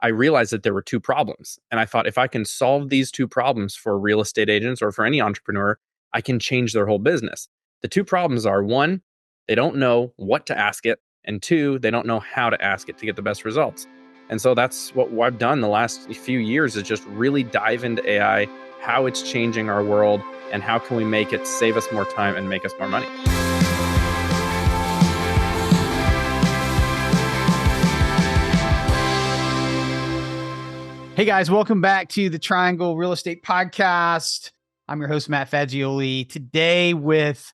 I realized that there were two problems. And I thought, if I can solve these two problems for real estate agents or for any entrepreneur, I can change their whole business. The two problems are: one, they don't know what to ask it, and two, they don't know how to ask it to get the best results. And so that's what I've done the last few years, is just really dive into AI, how it's changing our world, and how can we make it save us more time and make us more money. Hey guys, welcome back to the Triangle Real Estate Podcast. I'm your host, Matt Fagioli. Today with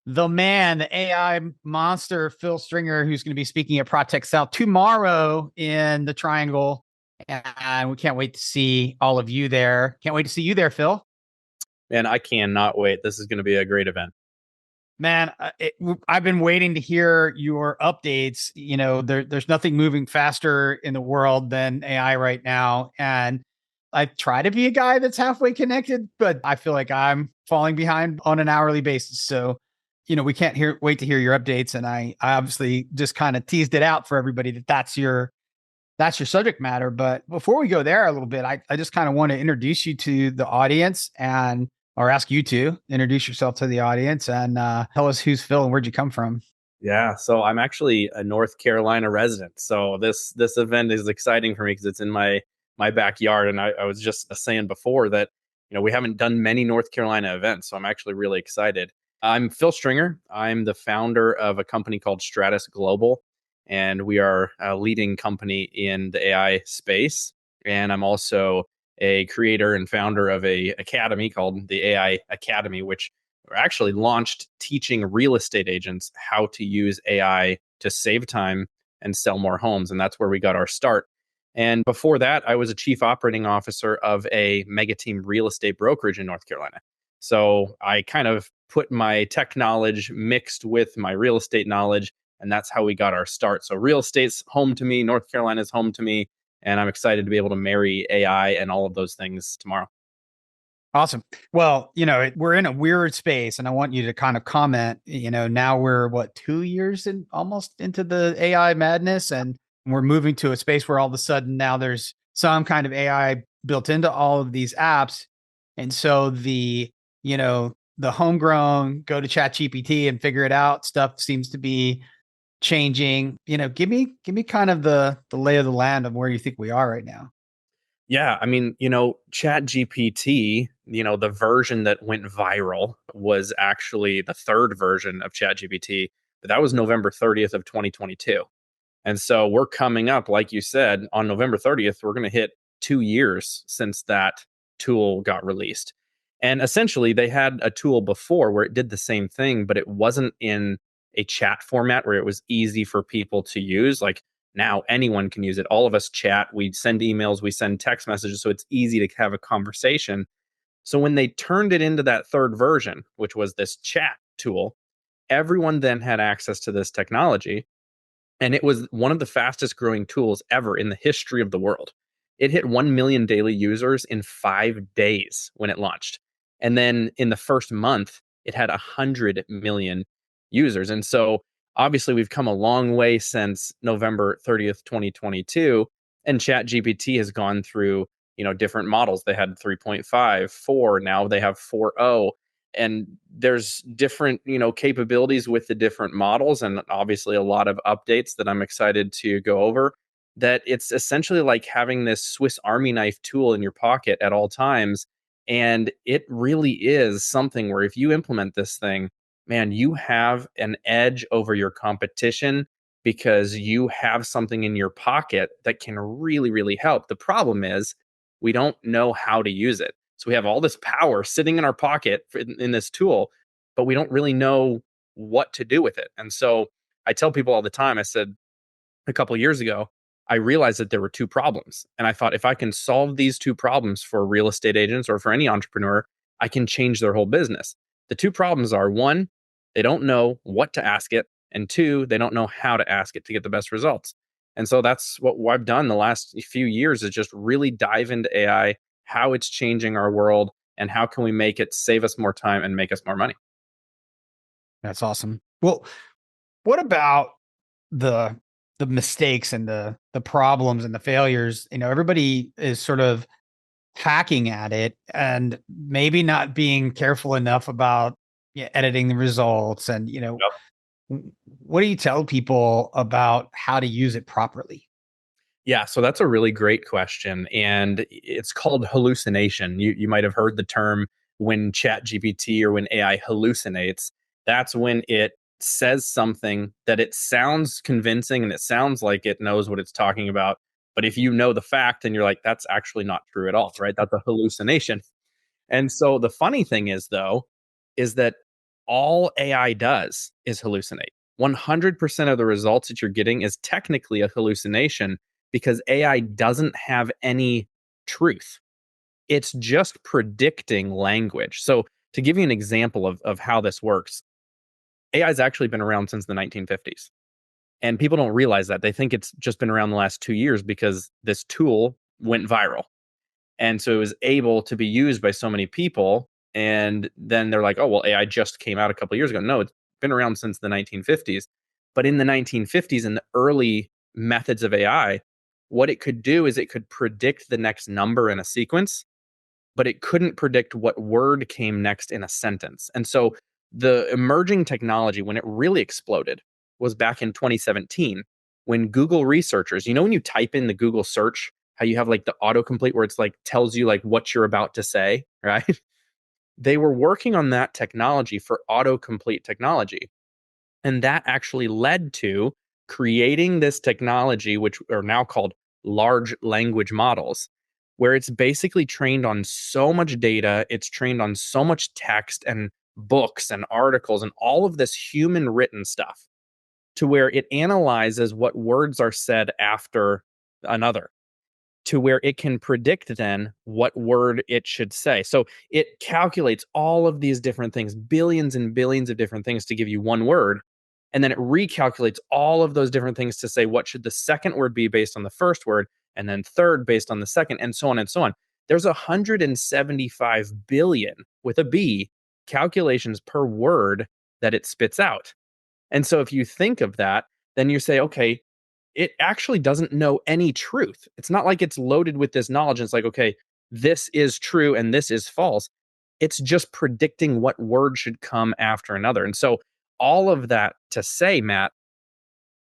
the man, the AI monster, Phil Stringer, who's going to be speaking at PropTech South tomorrow in the Triangle. And we can't wait to see all of you there. Can't wait to see you there, Phil. Man, I cannot wait. This is going to be a great event. Man, I've been waiting to hear your updates. You know, there's nothing moving faster in the world than AI right now. And I try to be a guy that's halfway connected, but I feel like I'm falling behind on an hourly basis. So, you know, we can't wait to hear your updates. And I obviously just kind of teased it out for everybody that that's your subject matter. But before we go there a little bit, I just kind of want to introduce you to the audience or ask you to introduce yourself to the audience and tell us who's Phil and where'd you come from? Yeah, so I'm actually a North Carolina resident. So this event is exciting for me because it's in my backyard. And I was just saying before that, we haven't done many North Carolina events. So I'm actually really excited. I'm Phil Stringer. I'm the founder of a company called Stratus Global, and we are a leading company in the AI space. And I'm also a creator and founder of a academy called the AI Academy, which actually launched teaching real estate agents how to use AI to save time and sell more homes. And that's where we got our start. And before that, I was a chief operating officer of a mega team real estate brokerage in North Carolina. So I kind of put my tech knowledge mixed with my real estate knowledge, and that's how we got our start. So real estate's home to me, North Carolina's home to me, and I'm excited to be able to marry AI and all of those things tomorrow. Awesome. Well, we're in a weird space, and I want you to kind of comment. Now we're 2 years almost into the AI madness, and we're moving to a space where all of a sudden now there's some kind of AI built into all of these apps. And so the homegrown go to ChatGPT and figure it out stuff seems to be changing. Give me kind of the lay of the land of where you think we are right now. Yeah, I mean, Chat GPT, the version that went viral was actually the third version of Chat GPT, but that was November 30th of 2022. And so we're coming up, like you said, on November 30th, we're going to hit 2 years since that tool got released. And essentially, they had a tool before where it did the same thing, but it wasn't in a chat format where it was easy for people to use. Like, now anyone can use it. All of us chat, we send emails, we send text messages, so it's easy to have a conversation. So when they turned it into that third version, which was this chat tool, everyone then had access to this technology. And it was one of the fastest growing tools ever in the history of the world. It hit 1 million daily users in 5 days when it launched. And then in the first month, it had 100 million users. And so obviously we've come a long way since November 30th, 2022. And ChatGPT has gone through, different models. They had 3.5, 4, now they have 4.0. And there's different, capabilities with the different models, and obviously a lot of updates that I'm excited to go over. That it's essentially like having this Swiss Army knife tool in your pocket at all times. And it really is something where if you implement this thing, man, you have an edge over your competition because you have something in your pocket that can really, really help. The problem is we don't know how to use it. So we have all this power sitting in our pocket in this tool, but we don't really know what to do with it. And so I tell people all the time, I said a couple of years ago, I realized that there were two problems. And I thought, if I can solve these two problems for real estate agents or for any entrepreneur, I can change their whole business. The two problems are: one, they don't know what to ask it, and two, they don't know how to ask it to get the best results. And so that's what I've done the last few years, is just really dive into AI, how it's changing our world, and how can we make it save us more time and make us more money. That's awesome. Well, what about the the mistakes and the problems and the failures, everybody is sort of hacking at it and maybe not being careful enough about editing the results. And what do you tell people about how to use it properly? Yeah, so that's a really great question, and it's called hallucination. You might have heard the term when ChatGPT or when AI hallucinates. That's when it says something that it sounds convincing and it sounds like it knows what it's talking about. But if you know the fact, then you're like, that's actually not true at all, right? That's a hallucination. And so the funny thing is, though, is that all AI does is hallucinate. 100% of the results that you're getting is technically a hallucination because AI doesn't have any truth. It's just predicting language. So, to give you an example of how this works, AI has actually been around since the 1950s. And people don't realize that. They think it's just been around the last 2 years because this tool went viral. And so it was able to be used by so many people. And then they're like, oh, well, AI just came out a couple of years ago. No, it's been around since the 1950s. But in the 1950s, in the early methods of AI, what it could do is it could predict the next number in a sequence, but it couldn't predict what word came next in a sentence. And so the emerging technology, when it really exploded, was back in 2017 when Google researchers, when you type in the Google search, how you have like the autocomplete where it's like tells you like what you're about to say, right? They were working on that technology for autocomplete technology. And that actually led to creating this technology, which are now called large language models, where it's basically trained on so much data, it's trained on so much text and books and articles and all of this human written stuff to where it analyzes what words are said after another to where it can predict then what word it should say. So it calculates all of these different things, billions and billions of different things to give you one word. And then it recalculates all of those different things to say what should the second word be based on the first word, and then third based on the second, and so on and so on. There's 175 billion with a B calculations per word that it spits out. And so if you think of that, then you say, okay, it actually doesn't know any truth. It's not like it's loaded with this knowledge. And it's like, okay, this is true and this is false. It's just predicting what word should come after another. And so, all of that to say, Matt,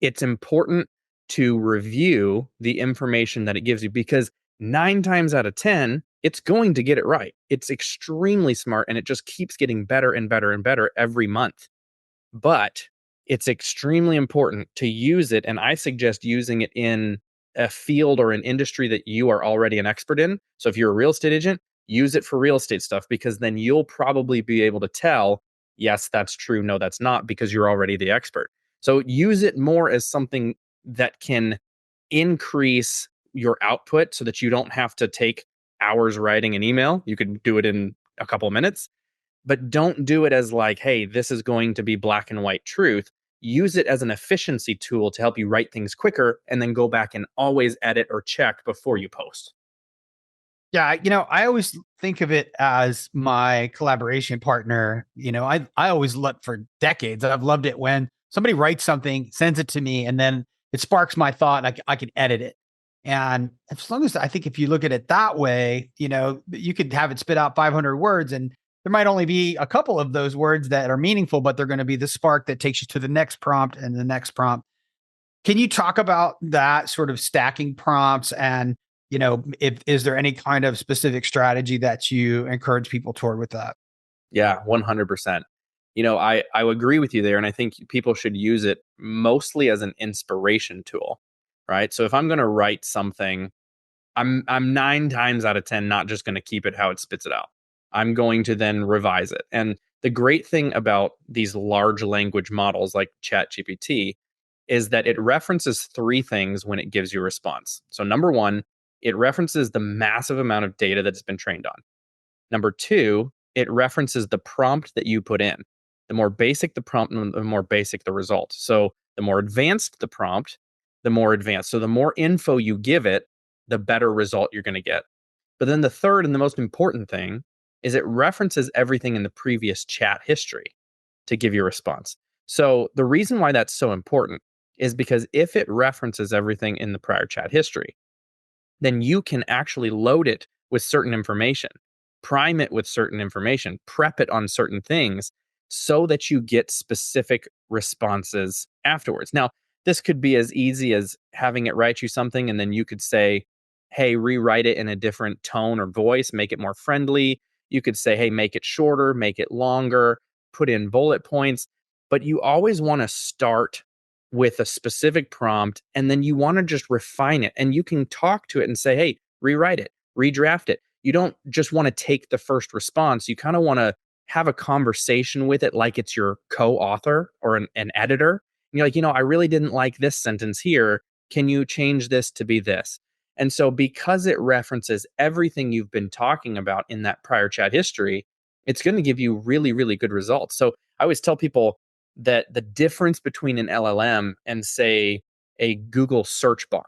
it's important to review the information that it gives you because 9 times out of 10, it's going to get it right. It's extremely smart and it just keeps getting better and better and better every month. But it's extremely important to use it, and I suggest using it in a field or an industry that you are already an expert in. So if you're a real estate agent, use it for real estate stuff because then you'll probably be able to tell, yes, that's true, no, that's not, because you're already the expert. So use it more as something that can increase your output so that you don't have to take hours writing an email. You can do it in a couple of minutes, but don't do it as like, hey, this is going to be black and white truth. Use it as an efficiency tool to help you write things quicker and then go back and always edit or check before you post. Yeah, I always think of it as my collaboration partner. I always loved for decades. I've loved it when somebody writes something, sends it to me, and then it sparks my thought. And I can edit it. And as long as I think if you look at it that way, you could have it spit out 500 words and there might only be a couple of those words that are meaningful, but they're going to be the spark that takes you to the next prompt and the next prompt. Can you talk about that sort of stacking prompts and, if is there any kind of specific strategy that you encourage people toward with that? Yeah, 100%. I agree with you there. And I think people should use it mostly as an inspiration tool, right? So if I'm going to write something, I'm 9 times out of 10 not just going to keep it how it spits it out. I'm going to then revise it. And the great thing about these large language models like ChatGPT is that it references three things when it gives you a response. So number one, it references the massive amount of data that's been trained on. Number two, it references the prompt that you put in. The more basic the prompt, the more basic the result. So the more advanced the prompt, the more advanced. So the more info you give it, the better result you're going to get. But then the third and the most important thing is it references everything in the previous chat history to give you a response. So the reason why that's so important is because if it references everything in the prior chat history, then you can actually load it with certain information, prime it with certain information, prep it on certain things so that you get specific responses afterwards. Now, this could be as easy as having it write you something and then you could say, hey, rewrite it in a different tone or voice, make it more friendly. You could say, hey, make it shorter, make it longer, put in bullet points. But you always want to start with a specific prompt and then you want to just refine it. And you can talk to it and say, hey, rewrite it, redraft it. You don't just want to take the first response. You kind of want to have a conversation with it like it's your co-author or an editor. And you're like, I really didn't like this sentence here. Can you change this to be this? And so because it references everything you've been talking about in that prior chat history, it's going to give you really, really good results. So I always tell people that the difference between an LLM and, say, a Google search bar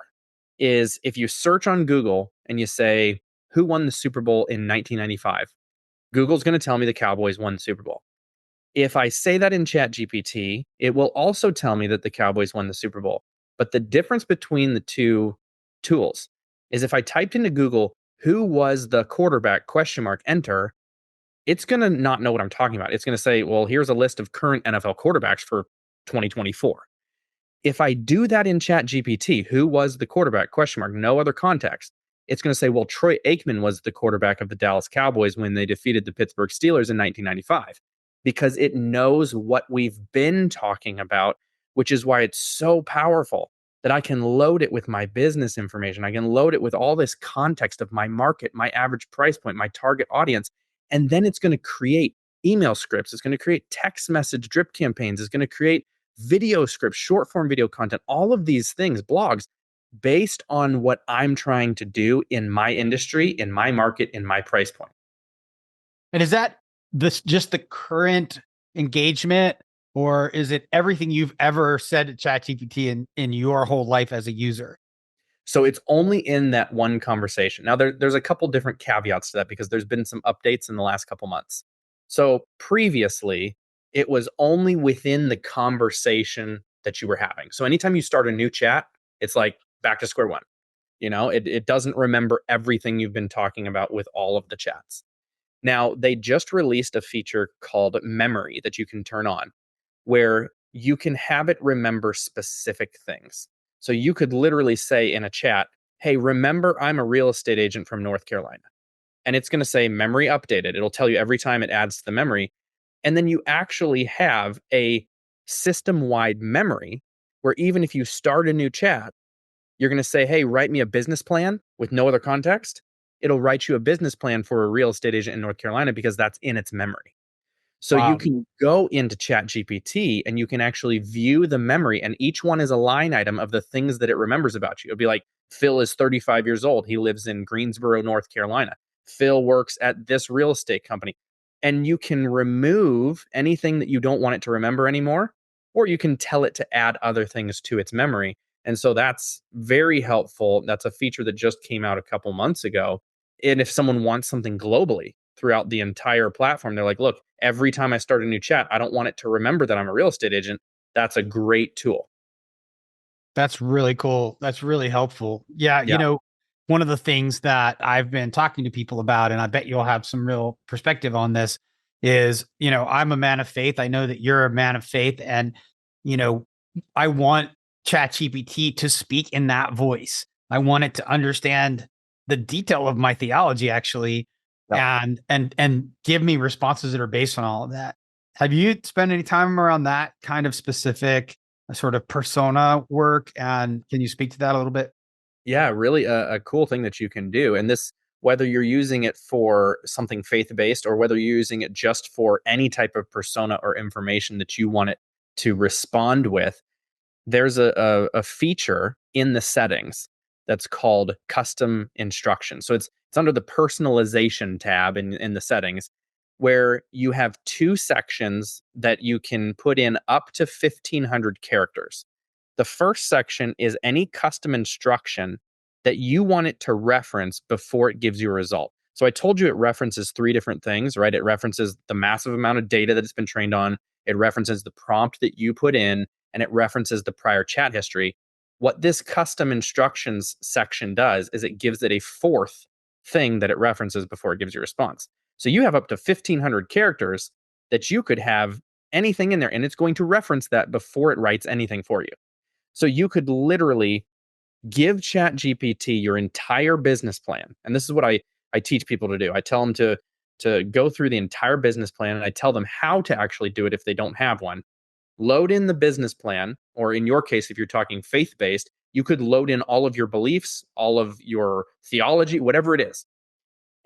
is if you search on Google and you say, who won the Super Bowl in 1995? Google's going to tell me the Cowboys won the Super Bowl. If I say that in ChatGPT, it will also tell me that the Cowboys won the Super Bowl. But the difference between the two tools is if I typed into Google, who was the quarterback, question mark, enter, it's going to not know what I'm talking about. It's going to say, well, here's a list of current NFL quarterbacks for 2024. If I do that in ChatGPT, who was the quarterback, question mark, no other context, it's going to say, well, Troy Aikman was the quarterback of the Dallas Cowboys when they defeated the Pittsburgh Steelers in 1995, because it knows what we've been talking about, which is why it's so powerful that I can load it with my business information. I can load it with all this context of my market, my average price point, my target audience. And then it's going to create email scripts. It's going to create text message drip campaigns. It's going to create video scripts, short form video content, all of these things, blogs, based on what I'm trying to do in my industry, in my market, in my price point. And is that this just the current engagement, or is it everything you've ever said to ChatGPT in your whole life as a user? So it's only in that one conversation. Now, there's a couple different caveats to that because there's been some updates in the last couple months. So previously, it was only within the conversation that you were having. So anytime you start a new chat, it's like back to square one. It doesn't remember everything you've been talking about with all of the chats. Now, they just released a feature called memory that you can turn on where you can have it remember specific things. So you could literally say in a chat, hey, remember, I'm a real estate agent from North Carolina. And it's going to say memory updated. It'll tell you every time it adds to the memory. And then you actually have a system wide memory where even if you start a new chat, you're going to say, hey, write me a business plan with no other context. It'll write you a business plan for a real estate agent in North Carolina because that's in its memory. So you Wow. can go into ChatGPT and you can actually view the memory, and each one is a line item of the things that it remembers about you. It'll be like, Phil is 35 years old. He lives in Greensboro, North Carolina. Phil works at this real estate company. And you can remove anything that you don't want it to remember anymore, or you can tell it to add other things to its memory. And so that's very helpful. That's a feature that just came out a couple months ago. And if someone wants something globally throughout the entire platform, they're like, look, every time I start a new chat, I don't want it to remember that I'm a real estate agent. That's a great tool. That's really cool. That's really helpful. Yeah. Yeah. One of the things that I've been talking to people about, and I bet you'll have some real perspective on this, is, I'm a man of faith. I know that you're a man of faith. And, you know, I want ChatGPT to speak in that voice. I want it to understand the detail of my theology, actually, Yeah. and give me responses that are based on all of that. Have you spent any time around that kind of specific sort of persona work? And can you speak to that a little bit? Yeah, really a cool thing that you can do. And this, whether you're using it for something faith based or whether you're using it just for any type of persona or information that you want it to respond with, there's a feature in the settings that's called custom instructions. So it's under the personalization tab in the settings, where you have two sections that you can put in up to 1,500 characters. The first section is any custom instruction that you want it to reference before it gives you a result. So I told you it references three different things, right? It references the massive amount of data that it's been trained on. It references the prompt that you put in, and it references the prior chat history. What this custom instructions section does is it gives it a fourth thing that it references before it gives you a response. So you have up to 1,500 characters that you could have anything in there, and it's going to reference that before it writes anything for you. So you could literally give ChatGPT your entire business plan. And this is what I teach people to do. I tell them to go through the entire business plan, and I tell them how to actually do it if they don't have one. Load in the business plan, or in your case, if you're talking faith based, you could load in all of your beliefs, all of your theology, whatever it is.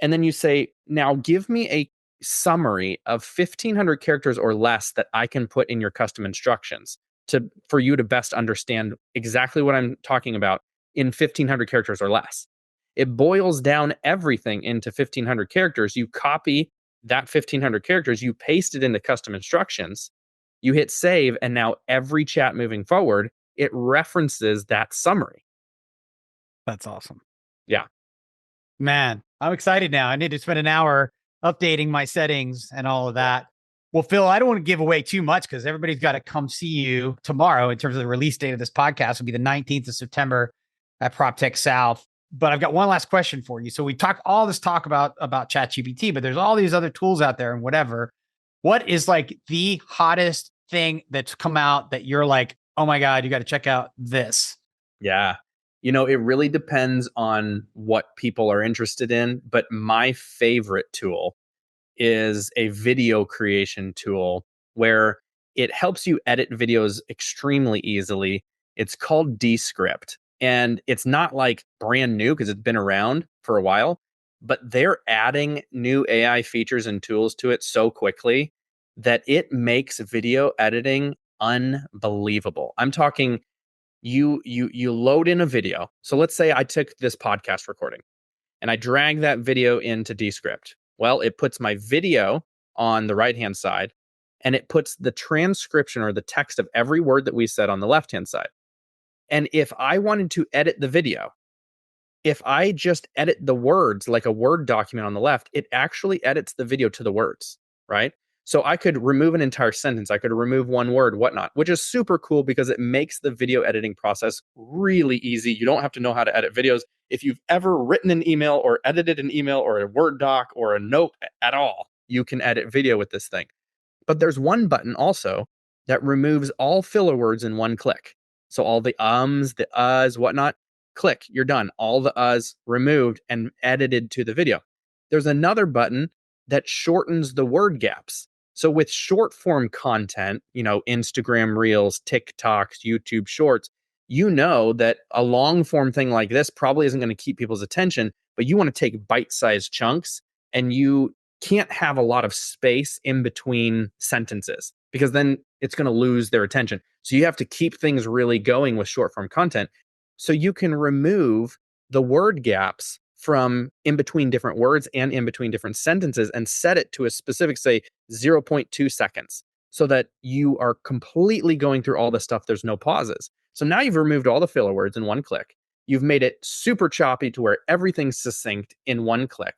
And then you say, now give me a summary of 1,500 characters or less that I can put in your custom instructions for you to best understand exactly what I'm talking about in 1,500 characters or less. It boils down everything into 1,500 characters. You copy that 1,500 characters, you paste it into custom instructions, you hit save, and now every chat moving forward, it references that summary. That's awesome. Yeah. Man, I'm excited now. I need to spend an hour updating my settings and all of that. Well, Phil, I don't want to give away too much because everybody's got to come see you tomorrow in terms of the release date of this podcast. It'll be the 19th of September at PropTech South. But I've got one last question for you. So we talk all this talk about ChatGPT, but there's all these other tools out there and whatever. What is like the hottest thing that's come out that you're like, oh my God, you got to check out this? Yeah. It really depends on what people are interested in. But my favorite tool is a video creation tool where it helps you edit videos extremely easily. It's called Descript. And it's not like brand new because it's been around for a while, but they're adding new AI features and tools to it so quickly that it makes video editing unbelievable. I'm talking you load in a video. So let's say I took this podcast recording and I drag that video into Descript. Well, it puts my video on the right-hand side, and it puts the transcription or the text of every word that we said on the left-hand side. And if I wanted to edit the video, if I just edit the words like a Word document on the left, it actually edits the video to the words, right? So I could remove an entire sentence. I could remove one word, whatnot, which is super cool because it makes the video editing process really easy. You don't have to know how to edit videos. If you've ever written an email or edited an email or a Word doc or a note at all, you can edit video with this thing. But there's one button also that removes all filler words in one click. So all the ums, the uhs, whatnot, click, you're done. All the uhs removed and edited to the video. There's another button that shortens the word gaps. So with short form content, Instagram Reels, TikToks, YouTube Shorts, that a long form thing like this probably isn't going to keep people's attention, but you want to take bite-sized chunks, and you can't have a lot of space in between sentences because then it's going to lose their attention. So you have to keep things really going with short form content. So you can remove the word gaps from in between different words and in between different sentences and set it to a specific, say, 0.2 seconds so that you are completely going through all the stuff. There's no pauses. So now you've removed all the filler words in one click. You've made it super choppy to where everything's succinct in one click.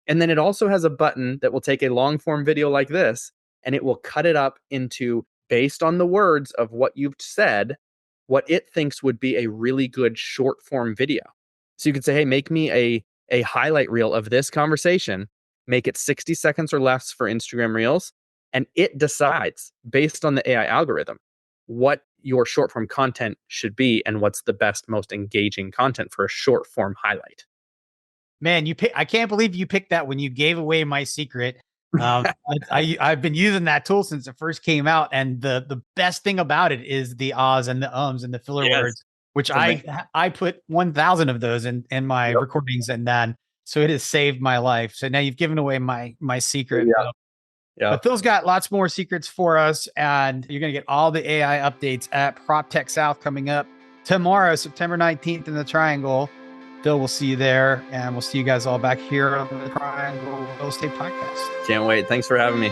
And then it also has a button that will take a long form video like this, and it will cut it up into, based on the words of what you've said, what it thinks would be a really good short form video. So you could say, hey, make me a highlight reel of this conversation, make it 60 seconds or less for Instagram Reels, and it decides based on the AI algorithm what your short form content should be and what's the best, most engaging content for a short form highlight. Man, I can't believe you picked that when you gave away my secret. I've been using that tool since it first came out, and the best thing about it is the ahs and the ums and the filler words, which I put 1,000 of those in my recordings, and then so it has saved my life. So now you've given away my secret. Yeah. But Phil's got lots more secrets for us, and you're going to get all the AI updates at PropTech South coming up tomorrow, September 19th in the Triangle. Phil, we'll see you there, and we'll see you guys all back here on the Triangle Real Estate Podcast. Can't wait. Thanks for having me.